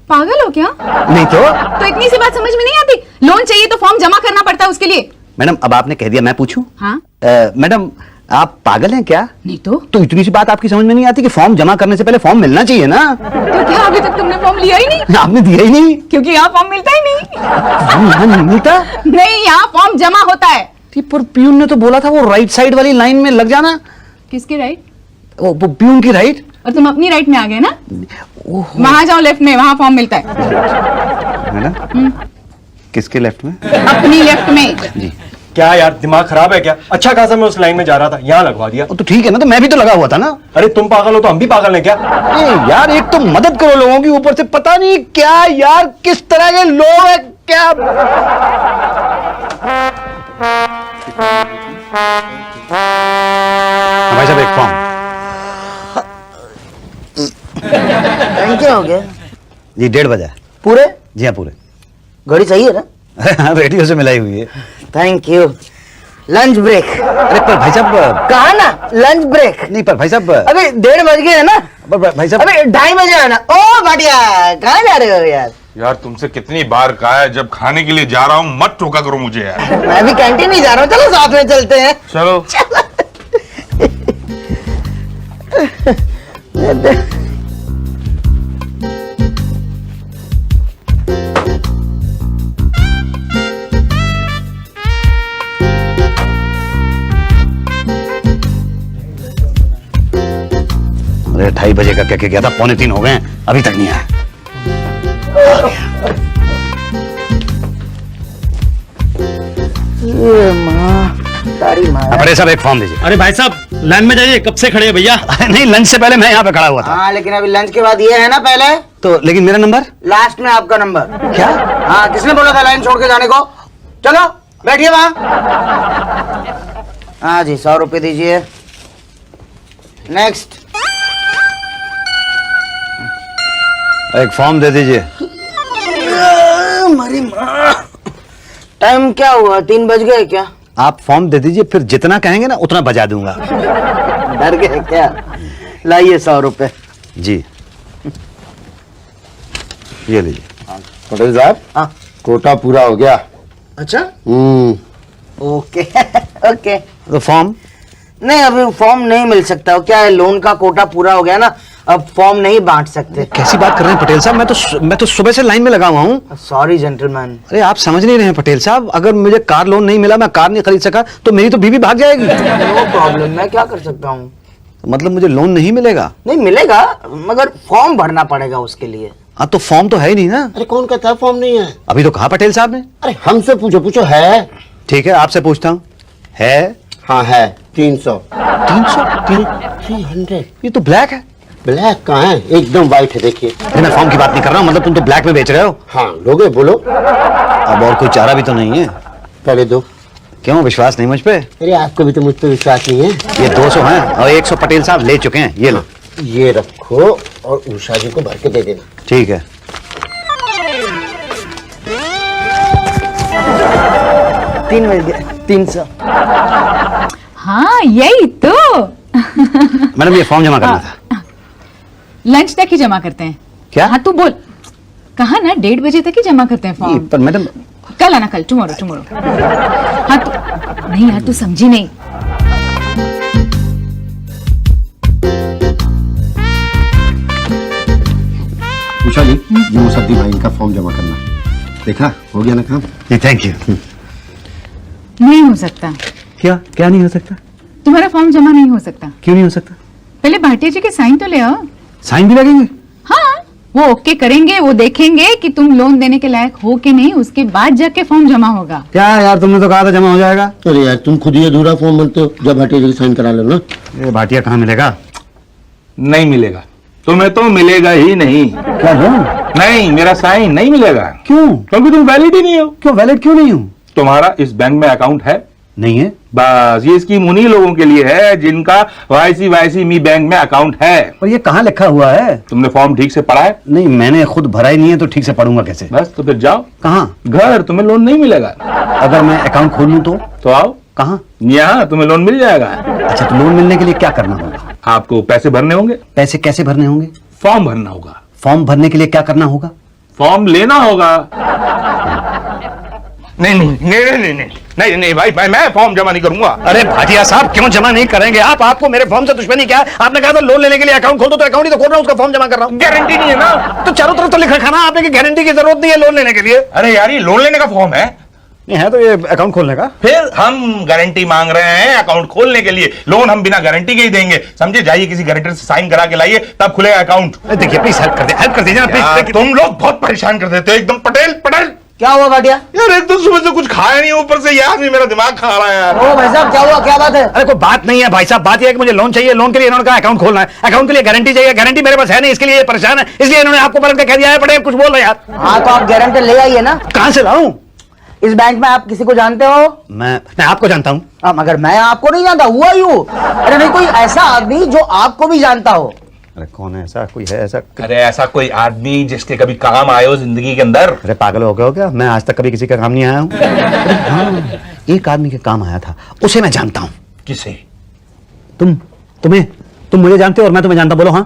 Speaker 2: पागल हो क्या?
Speaker 1: नहीं तो
Speaker 2: इतनी सी बात समझ में नहीं आती? लोन चाहिए तो फॉर्म जमा करना पड़ता है उसके लिए।
Speaker 1: मैडम, अब आपने कह दिया, मैं पूछूं?
Speaker 2: हाँ।
Speaker 1: मैडम, आप पागल हैं क्या?
Speaker 2: नहीं तो।
Speaker 1: तो इतनी सी बात आपकी समझ में नहीं आती कि फॉर्म जमा करने से पहले फॉर्म मिलना चाहिए ना?
Speaker 2: तो क्या अभी तक तुमने फॉर्म लिया ही नहीं?
Speaker 1: आपने दिया ही नहीं।
Speaker 2: क्योंकि यहाँ फॉर्म मिलता ही नहीं।
Speaker 1: फॉर्म यहाँ नहीं मिलता?
Speaker 2: नहीं, यहाँ फॉर्म जमा होता है।
Speaker 1: पर प्यून ने तो बोला था वो राइट साइड वाली लाइन में लग जाना।
Speaker 2: किसकी राइट?
Speaker 1: वो प्यून की राइट।
Speaker 2: और तुम अपनी राइट में आ गए ना? वहां जाओ, लेफ्ट में, वहां फॉर्म मिलता है।
Speaker 1: मैडम, किसके लेफ्ट में?
Speaker 2: अपनी लेफ्ट में।
Speaker 1: जी।
Speaker 7: क्या यार, दिमाग खराब है क्या? अच्छा खासा मैं उस लाइन में जा रहा था, यहाँ लगवा दिया।
Speaker 1: तो ठीक है ना, तो मैं भी तो लगा हुआ था ना।
Speaker 7: अरे तुम पागल हो तो हम भी पागल हैं क्या?
Speaker 1: यार, एक तो मदद करो लोगों की, ऊपर से पता नहीं क्या यार, किस तरह के लोग हैं क्या। भाई साहब, एक फॉर्म।
Speaker 3: क्या हो गया?
Speaker 1: जी, 1:30 बजे।
Speaker 3: पूरे?
Speaker 1: जी हाँ, पूरे।
Speaker 3: घड़ी सही है ना?
Speaker 1: हाँ, रेडियो से मिलाई हुई है।
Speaker 3: Thank you. Lunch break?
Speaker 1: अरे पर भाई साहब।
Speaker 3: कहा ना लंच ब्रेक?
Speaker 1: नहीं, पर भाई साहब।
Speaker 3: अभी 1:30 बज गए है ना?
Speaker 1: भाई साहब,
Speaker 3: अभी 2:30 बजे है ना? ओ बढ़िया, कहाँ जा रहे हो यार?
Speaker 6: यार तुमसे कितनी बार कहा है, जब खाने के लिए जा रहा हूँ मत टोका करो मुझे यार।
Speaker 3: मैं भी कैंटीन नहीं जा रहा हूँ, चलो साथ में चलते हैं।
Speaker 6: चलो।
Speaker 1: अरे 2:30 बजे का क्या गया था, 2:45 हो गए, अभी तक नहीं आया।
Speaker 3: ये माँ, तारी माँ।
Speaker 1: बड़े साहब, एक फॉर्म दीजिए।
Speaker 7: अरे भाई साहब, लाइन में जाइए, कब से खड़े हैं भैया?
Speaker 1: नहीं, लंच से पहले मैं यहाँ पे खड़ा हुआ था।
Speaker 3: हाँ, लेकिन अभी लंच के बाद ये है ना पहले।
Speaker 1: तो लेकिन मेरा नंबर
Speaker 3: लास्ट में आपका नंबर।
Speaker 1: क्या?
Speaker 3: हाँ, किसने बोला था लाइन छोड़ के जाने को? चलो बैठिए वहां। हाँ जी, 100 रुपए दीजिए। नेक्स्ट।
Speaker 1: एक फॉर्म दे दीजिए।
Speaker 3: हमारी माँ, टाइम क्या हुआ? 3 बज गए क्या?
Speaker 1: आप फॉर्म दे दीजिए, फिर जितना कहेंगे ना उतना बजा दूंगा।
Speaker 3: डर गए क्या? लाइए 100 रुपए।
Speaker 1: जी, ये लीजिए।
Speaker 5: पटेल साहब,
Speaker 3: हाँ।
Speaker 5: कोटा पूरा हो गया।
Speaker 3: अच्छा,
Speaker 5: हम्म।
Speaker 3: ओके। ओके।
Speaker 1: तो फॉर्म
Speaker 3: नहीं, अभी फॉर्म नहीं मिल सकता। क्या है, लोन का कोटा पूरा हो गया ना, अब फॉर्म नहीं बांट सकते।
Speaker 1: कैसी बात कर रहे हैं पटेल साहब, मैं तो सुबह से लाइन में लगा हुआ हूँ।
Speaker 3: Sorry gentleman.
Speaker 1: अरे आप समझ नहीं रहे हैं पटेल साहब, अगर मुझे कार लोन नहीं मिला, मैं कार नहीं खरीद सका, तो मेरी तो बीवी भाग जाएगी।
Speaker 3: नो प्रॉब्लम, मैं क्या कर सकता हूँ।
Speaker 1: मतलब मुझे लोन नहीं मिलेगा?
Speaker 3: नहीं मिलेगा, मगर फॉर्म भरना पड़ेगा उसके लिए।
Speaker 1: हाँ तो फॉर्म तो है ही नहीं ना।
Speaker 5: अरे कौन कहता है फॉर्म नहीं है?
Speaker 1: अभी तो कहा पटेल साहब ने।
Speaker 5: अरे हमसे पूछो है।
Speaker 1: ठीक है, आपसे पूछता हूँ, है?
Speaker 5: हाँ है, 300।
Speaker 1: 300? ये तो ब्लैक है।
Speaker 5: ब्लैक कहाँ है, एकदम व्हाइट है, देखिए।
Speaker 1: अरे मैं फॉर्म की बात नहीं कर रहा हूँ, मतलब तुम तो ब्लैक में बेच रहे हो।
Speaker 5: हाँ लोगे, बोलो।
Speaker 1: अब और कोई चारा भी तो नहीं है।
Speaker 5: पहले दो।
Speaker 1: क्यों, विश्वास नहीं मुझ पे?
Speaker 5: अरे आपको भी तो मुझ पर विश्वास नहीं है।
Speaker 1: ये 200 हैं और 100 पटेल साहब ले चुके हैं, ये लो।
Speaker 5: ये रखो और उषा जी को भर के दे देना।
Speaker 1: ठीक है।
Speaker 3: 300।
Speaker 2: हाँ यही तो।
Speaker 1: मैडम ये फॉर्म जमा करना था।
Speaker 2: लंच तक ही जमा करते हैं
Speaker 1: क्या?
Speaker 2: हाँ तू बोल, कहा ना 1:30 बजे तक ही जमा करते हैं फॉर्म।
Speaker 1: पर मैडम
Speaker 2: कल आना, कल, टुमारो। हाँ तू नहीं यार, तू समझी नहीं।
Speaker 5: उषा जी, ये मुसद्दी भाई इनका फॉर्म जमा करना। देखा, हो गया ना काम।
Speaker 1: जी थैंक यू।
Speaker 2: नहीं हो सकता,
Speaker 1: क्या क्या नहीं हो सकता?
Speaker 2: तुम्हारा फॉर्म जमा नहीं हो सकता।
Speaker 1: क्यों नहीं हो सकता?
Speaker 2: पहले भाटिया जी के साइन तो ले आओ।
Speaker 1: साइन भी लगेंगे?
Speaker 2: हाँ, वो ओके करेंगे, वो देखेंगे कि तुम लोन देने के लायक हो कि नहीं, उसके बाद जाके फॉर्म जमा होगा।
Speaker 1: क्या यार, तुमने तो कहा था जमा हो जाएगा।
Speaker 5: अरे यार तुम खुद ही अधूरा फॉर्म बनते हो, जब भाटिया जी साइन करा लो ना।
Speaker 1: ये भाटिया कहाँ मिलेगा?
Speaker 8: नहीं मिलेगा, तुम्हें तो मिलेगा ही नहीं।
Speaker 1: क्या लोन?
Speaker 8: नहीं, मेरा साइन नहीं मिलेगा।
Speaker 1: क्यों?
Speaker 8: क्योंकि तुम वैलिड ही नहीं हो।
Speaker 1: क्यों वैलिड क्यों नहीं हूँ?
Speaker 8: तुम्हारा इस बैंक में अकाउंट है?
Speaker 1: नहीं है।
Speaker 8: बस ये स्कीम उन्हीं लोगों के लिए है जिनका वाईसी मी बैंक में अकाउंट है।
Speaker 1: और ये कहाँ लिखा हुआ है?
Speaker 8: तुमने फॉर्म ठीक से पढ़ा है?
Speaker 1: नहीं, मैंने खुद भरा ही नहीं है, तो ठीक से पढ़ूंगा कैसे?
Speaker 8: बस तो फिर जाओ
Speaker 1: कहाँ?
Speaker 8: घर, तुम्हें लोन नहीं मिलेगा।
Speaker 1: अगर मैं अकाउंट खोल लूँ तो
Speaker 8: आओ
Speaker 1: कहाँ?
Speaker 8: यहाँ, तुम्हें लोन मिल जाएगा।
Speaker 1: अच्छा, तो लोन मिलने के लिए क्या करना होगा?
Speaker 8: आपको पैसे भरने होंगे।
Speaker 1: पैसे कैसे भरने होंगे?
Speaker 8: फॉर्म भरना होगा।
Speaker 1: फॉर्म भरने के लिए क्या करना होगा?
Speaker 8: फॉर्म लेना होगा। नहीं भाई, मैं फॉर्म जमा नहीं करूंगा।
Speaker 1: अरे भाटिया साहब, क्यों जमा नहीं करेंगे आप? आपको मेरे फॉर्म से दुश्मनी क्या है? आपने कहा था लोन लेने के लिए अकाउंट खोल दो, तो अकाउंट ही तो खोल रहा हूँ, उसका फॉर्म जमा कर रहा हूँ।
Speaker 8: गारंटी नहीं है ना।
Speaker 1: तो चारों तरफ तो लिख रखा ना आपने कि गारंटी की जरूरत नहीं है लोन लेने के लिए।
Speaker 8: अरे यार, ये लोन लेने का फॉर्म है।
Speaker 1: नहीं है तो ये अकाउंट खोलने का।
Speaker 8: फिर हम गारंटी मांग रहे हैं अकाउंट खोलने के लिए। लोन हम बिना गारंटी के ही देंगे, समझे? जाइए किसी गारंटर से साइन करा के लाइए, तब खुलेगा अकाउंट।
Speaker 1: देखिए प्लीज हेल्प कर दीजिए ना प्लीज।
Speaker 8: तुम लोग बहुत परेशान कर देते हो एकदम। पटेल
Speaker 3: क्या हुआ भाटिया?
Speaker 8: यार, एक तो सुबह से कुछ खाया नहीं, ऊपर से यार भी मेरा दिमाग खा रहा है यार।
Speaker 3: ओ भाई साहब, क्या हुआ, क्या बात है?
Speaker 1: अरे कोई बात नहीं है भाई साहब, बात यह है कि मुझे लोन चाहिए, लोन के लिए इन्होंने कहा अकाउंट खोलना है, अकाउंट के लिए गारंटी चाहिए, गारंटी मेरे पास है नहीं, इसके लिए ये परेशान है, इसलिए इन्होंने आपको पलट के कह दिया है। पटेल कुछ बोल रहे यार।
Speaker 3: हाँ तो आप गारंटर ले आइए ना।
Speaker 1: कहां से लाऊं?
Speaker 3: इस बैंक में आप किसी को जानते हो?
Speaker 1: मैं आपको जानता हूं।
Speaker 3: मगर मैं आपको नहीं जानता, हुआ यूं। अरे नहीं, कोई ऐसा आदमी जो आपको भी जानता हो।
Speaker 1: अरे कौन है ऐसा? कोई है ऐसा?
Speaker 8: अरे ऐसा कोई आदमी जिसके कभी काम आए हो जिंदगी के अंदर।
Speaker 1: अरे पागल हो गए हो क्या? मैं आज तक कभी किसी का काम नहीं आया हूँ। हाँ, एक आदमी के काम आया था, उसे मैं जानता हूँ।
Speaker 8: किसे?
Speaker 1: तुम मुझे जानते हो और मैं तुम्हें जानता। बोलो हाँ।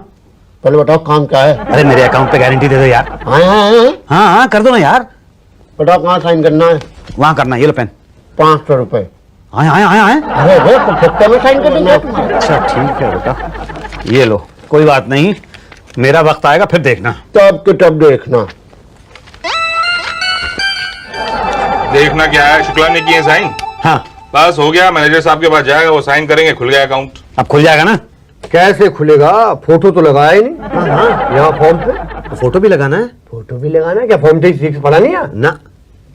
Speaker 5: पहले बताओ काम क्या है?
Speaker 1: अरे मेरे अकाउंट पे गारंटी दे दो यार। हाँ कर दो ना यार।
Speaker 5: बताओ कहाँ साइन करना है?
Speaker 1: वहां करना, ये लो पेन।
Speaker 5: 500 रुपए।
Speaker 1: आए।
Speaker 5: अरे तो फिफ्टे में साइन कर देंगे।
Speaker 1: अच्छा ठीक है बेटा, ये लो, कोई बात नहीं, मेरा वक्त आएगा फिर देखना।
Speaker 5: तब के तब देखना।
Speaker 8: देखना क्या है, शुक्ला ने किए साइन।
Speaker 1: हाँ
Speaker 8: बस हो गया, मैनेजर साहब के पास जाएगा, वो साइन करेंगे, खुल गया अकाउंट।
Speaker 1: अब खुल जाएगा ना?
Speaker 4: कैसे खुलेगा? फोटो तो लगाया ही नहीं। हाँ, यहाँ फॉर्म पे
Speaker 1: तो फोटो भी लगाना है?
Speaker 4: फोटो भी लगाना है क्या? फॉर्म 36 पढ़ा नहीं है
Speaker 1: ना।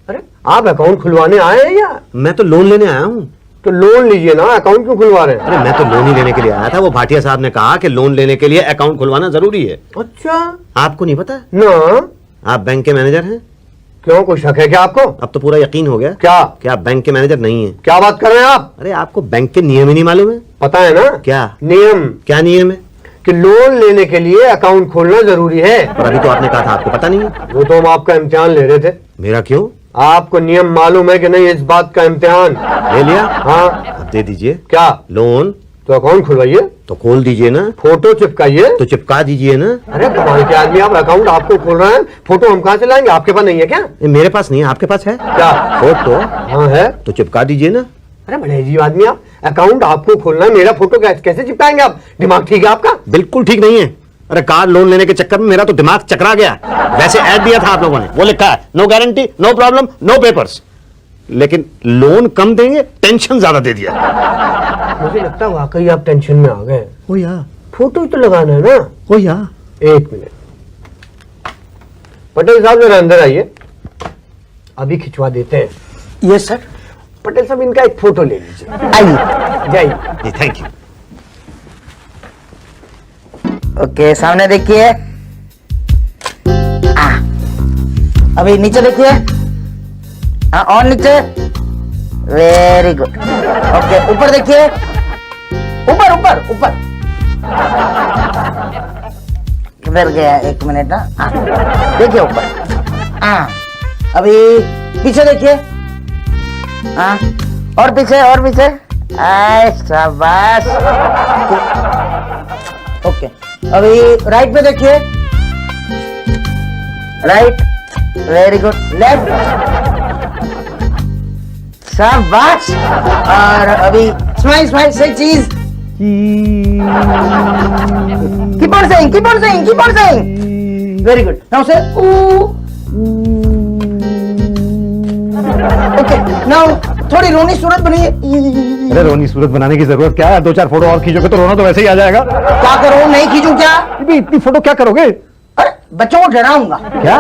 Speaker 4: अरे आप अकाउंट खुलवाने आए हैं या?
Speaker 1: मैं तो लोन लेने आया हूँ।
Speaker 4: तो लोन लीजिए ना, अकाउंट क्यों खुलवा रहे हैं?
Speaker 1: अरे मैं तो लोन ही लेने के लिए आया था। वो भाटिया साहब ने कहा कि लोन लेने के लिए अकाउंट खुलवाना जरूरी है।
Speaker 4: अच्छा,
Speaker 1: आपको नहीं पता?
Speaker 4: ना।
Speaker 1: आप बैंक के मैनेजर हैं?
Speaker 4: क्यों, कोई शक है क्या आपको?
Speaker 1: अब तो पूरा यकीन हो गया
Speaker 4: क्या?
Speaker 1: कि आप बैंक के मैनेजर नहीं हैं।
Speaker 4: क्या बात कर रहे हैं आप?
Speaker 1: अरे आपको बैंक के नियम ही नहीं मालूम है?
Speaker 4: पता है ना
Speaker 1: क्या
Speaker 4: नियम?
Speaker 1: क्या नियम है?
Speaker 4: कि लोन लेने के लिए अकाउंट खोलना जरूरी है।
Speaker 1: पर अभी तो आपने कहा था आपको पता नहीं है।
Speaker 4: वो तो हम आपका इम्तिहान ले रहे थे।
Speaker 1: मेरा क्यों?
Speaker 4: आपको नियम मालूम है कि नहीं इस बात का इम्तिहान?
Speaker 1: ले लिया?
Speaker 4: हाँ।
Speaker 1: अब दे दीजिए।
Speaker 4: क्या?
Speaker 1: लोन।
Speaker 4: तो अकाउंट खुलवाइए।
Speaker 1: तो खोल दीजिए ना।
Speaker 4: फोटो चिपकाइए।
Speaker 1: तो चिपका दीजिए ना।
Speaker 4: अरे कमाल के आदमी आप, अकाउंट आपको खोल रहे हैं, फोटो हम कहाँ से लाएंगे? आपके पास नहीं है क्या?
Speaker 1: ये मेरे पास नहीं है, आपके पास है
Speaker 4: क्या?
Speaker 1: फोटो?
Speaker 4: हाँ है।
Speaker 1: तो चिपका दीजिए ना।
Speaker 4: अरे बड़े अजीब आदमी आप, अकाउंट आपको खोलना है, मेरा फोटो कैसे चिपकाएंगे आप? दिमाग ठीक है आपका?
Speaker 1: बिल्कुल ठीक नहीं है। अरे कार लोन लेने के चक्कर में मेरा तो दिमाग चकरा गया। वैसे ऐड दिया था आप लोगों ने, वो लिखा है no guarantee, no problem, no papers, लेकिन लोन कम देंगे, टेंशन ज्यादा दे दिया।
Speaker 4: मुझे लगता है वाकई आप टेंशन में आ गए।
Speaker 1: ओ या,
Speaker 4: फोटो ही तो लगाना है ना।
Speaker 1: ओ या।
Speaker 4: एक मिनट, पटेल साहब जरा अंदर आइए, अभी खिंचवा देते हैं।
Speaker 3: ये सर।
Speaker 4: पटेल साहब इनका एक फोटो ले लीजिए।
Speaker 3: आइए।
Speaker 4: जाइए।
Speaker 1: जी थैंक यू।
Speaker 3: ओके, सामने देखिए। अभी नीचे देखिए। हाँ, और नीचे। Very good. ओके, ऊपर देखिए। ऊपर ऊपर ऊपर। किधर गया? एक मिनट ना। हाँ, देखिए ऊपर। हाँ, अभी पीछे देखिए। हाँ, और पीछे और पीछे। आए शाबाश। ओके, अभी राइट पे देखिए। Right, very good. लेफ्ट, शाबाश। और अभी स्माइल स्माइल से चीज। Keep on saying, keep on saying, keep on saying. Very good. Now से ओके, नाउ थोड़ी रोनी सूरत बनिए।
Speaker 1: अरे रोनी सूरत बनाने की जरूरत क्या है? 2-4 फोटो और खींचोगे तो रोना तो वैसे ही आ जाएगा।
Speaker 3: क्या करूं? नहीं खींचूं क्या?
Speaker 1: इतनी फोटो क्या करोगे?
Speaker 3: अरे बच्चों को डराऊंगा
Speaker 1: क्या?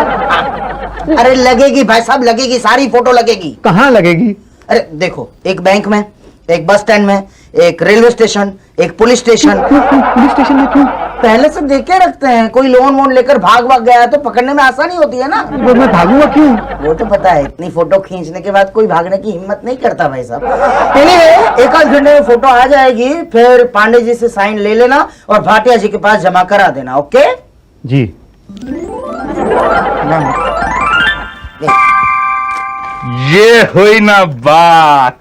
Speaker 3: अरे लगेगी भाई साहब, लगेगी, सारी फोटो लगेगी।
Speaker 1: कहाँ लगेगी?
Speaker 3: अरे देखो, एक बैंक में, एक बस स्टैंड में, एक रेलवे स्टेशन, एक पुलिस स्टेशन।
Speaker 1: पुलिस स्टेशन में क्यों?
Speaker 3: पहले से देख के रखते हैं, कोई लोन वोन लेकर भाग गया है तो पकड़ने में आसानी होती है ना।
Speaker 1: वो मैं भागूंगा क्यों?
Speaker 3: वो तो पता है, इतनी फोटो खींचने के बाद कोई भागने की हिम्मत नहीं करता भाई साहब। Anyway, एक आध घंटे में फोटो आ जाएगी, फिर पांडे जी से साइन ले लेना और भाटिया जी के पास जमा करा देना। ओके
Speaker 1: जी।
Speaker 8: ये हुई ना बात।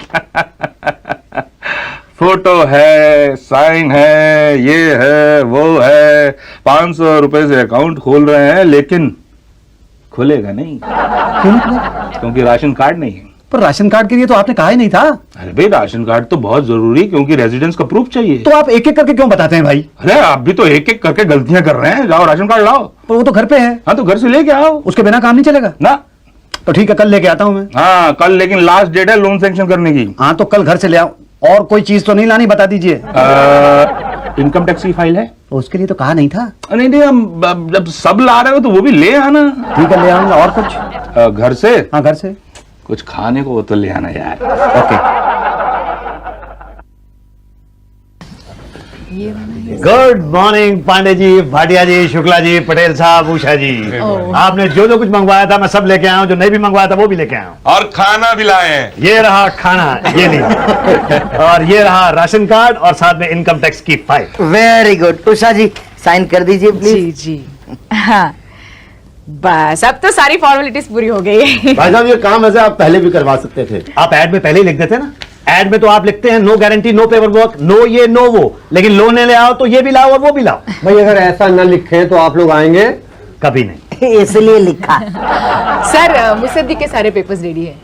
Speaker 8: फोटो है, साइन है, ये है, वो है, 500 रुपए से अकाउंट खोल रहे हैं, लेकिन खुलेगा नहीं। क्योंकि राशन कार्ड नहीं है।
Speaker 1: पर राशन कार्ड के लिए तो आपने कहा ही नहीं था।
Speaker 8: अरे भाई, राशन कार्ड तो बहुत जरूरी, क्योंकि रेजिडेंस का प्रूफ चाहिए।
Speaker 1: तो आप एक एक करके क्यों बताते हैं भाई?
Speaker 8: अरे आप भी तो एक एक करके गलतियां कर रहे हैं। जाओ राशन कार्ड लाओ।
Speaker 1: पर वो तो घर पे है।
Speaker 8: हाँ, तो घर से लेके आओ।
Speaker 1: उसके बिना काम नहीं चलेगा
Speaker 8: ना?
Speaker 1: तो ठीक है, कल लेके आता हूँ मैं।
Speaker 8: हाँ कल, लेकिन लास्ट डेट है लोन सैंक्शन करने की।
Speaker 1: हाँ तो कल घर से ले आओ। और कोई चीज तो नहीं लानी, बता दीजिए।
Speaker 8: इनकम टैक्स की फाइल है?
Speaker 1: उसके लिए तो कहा नहीं था।
Speaker 8: नहीं नहीं, हम जब सब ला रहे हो तो वो भी ले आना।
Speaker 1: ठीक है, ले आऊंगा। और कुछ?
Speaker 8: घर से?
Speaker 1: हाँ, घर से
Speaker 8: कुछ खाने को तो ले आना यार।
Speaker 1: Okay. Good morning Pandey ji, Bhatia जी, शुक्ला जी, पटेल साहब, उषा जी। आपने जो जो कुछ मंगवाया था मैं सब लेके आया हूँ, जो नहीं भी मंगवाया था वो भी लेके आया हूँ।
Speaker 6: और खाना भी लाए हैं।
Speaker 1: ये रहा खाना, ये नहीं। और ये रहा राशन कार्ड और साथ में इनकम टैक्स की file.
Speaker 3: Very good. Usha ji sign कर दीजिए प्लीज।
Speaker 2: जी जी। हाँ बस, अब तो सारी फॉर्मेलिटीज पूरी हो गई है।
Speaker 5: भाई साहब, ये काम ऐसे आप पहले भी करवा सकते थे।
Speaker 1: आप ऐड में पहले ही लिख देते ना। ऐड में तो आप लिखते हैं no guarantee, no paper work, no ये नो वो, लेकिन लोन ले आओ तो ये भी लाओ और वो भी लाओ।
Speaker 4: भाई अगर ऐसा न लिखे तो आप लोग आएंगे
Speaker 1: कभी नहीं।
Speaker 3: इसलिए लिखा।
Speaker 2: सर मुसद्दी के सारे पेपर्स रेडी है।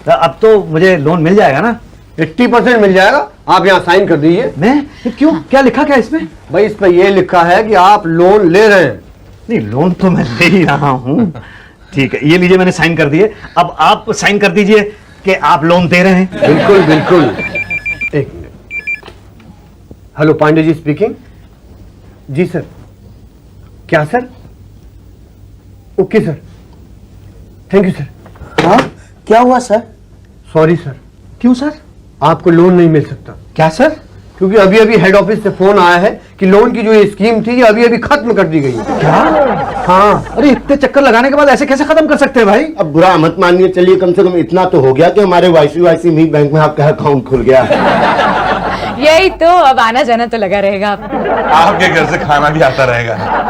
Speaker 1: तो अब तो मुझे लोन मिल जाएगा ना?
Speaker 4: 80% मिल जाएगा। आप यहाँ साइन कर दीजिए।
Speaker 1: मैं क्यों? क्या लिखा क्या इसमें?
Speaker 4: भाई इस पर यह लिखा है कि आप लोन ले रहे हैं।
Speaker 1: नहीं, लोन तो मैं ले ही रहा हूँ। ठीक है, ये लीजिए, मैंने साइन कर दिए। अब आप साइन कर दीजिए कि आप लोन दे रहे हैं।
Speaker 4: बिल्कुल बिल्कुल। एक minute. Hello, Pandey ji speaking. जी सर। क्या sir? Okay sir, thank you sir.
Speaker 3: हाँ, क्या हुआ सर?
Speaker 4: Sorry sir.
Speaker 1: क्यों सर?
Speaker 4: आपको लोन नहीं मिल सकता।
Speaker 1: क्या सर?
Speaker 4: क्योंकि अभी अभी हेड ऑफिस से फोन आया है कि लोन की जो ये स्कीम थी ये अभी अभी खत्म कर दी गई है।
Speaker 1: क्या?
Speaker 4: हाँ।
Speaker 1: अरे इतने चक्कर लगाने के बाद ऐसे कैसे खत्म कर सकते हैं भाई?
Speaker 5: अब बुरा मत मानिए, चलिए कम से कम इतना तो हो गया कि हमारे वाईसीवाईसी में बैंक में आपका अकाउंट खुल गया।
Speaker 2: यही तो, अब आना जाना तो लगा रहेगा।
Speaker 6: आपके घर से खाना भी आता रहेगा।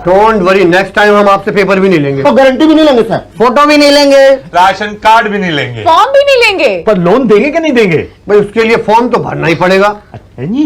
Speaker 4: डोंट वरी, नेक्स्ट टाइम हम आपसे पेपर भी नहीं लेंगे।
Speaker 5: तो गारंटी भी नहीं लेंगे सर?
Speaker 3: फोटो भी नहीं लेंगे,
Speaker 6: राशन कार्ड भी नहीं लेंगे।
Speaker 2: फॉर्म भी नहीं लेंगे।
Speaker 1: पर लोन देंगे कि नहीं देंगे?
Speaker 4: भाई उसके लिए फॉर्म तो भरना ही पड़ेगा।
Speaker 1: अच्छा जी।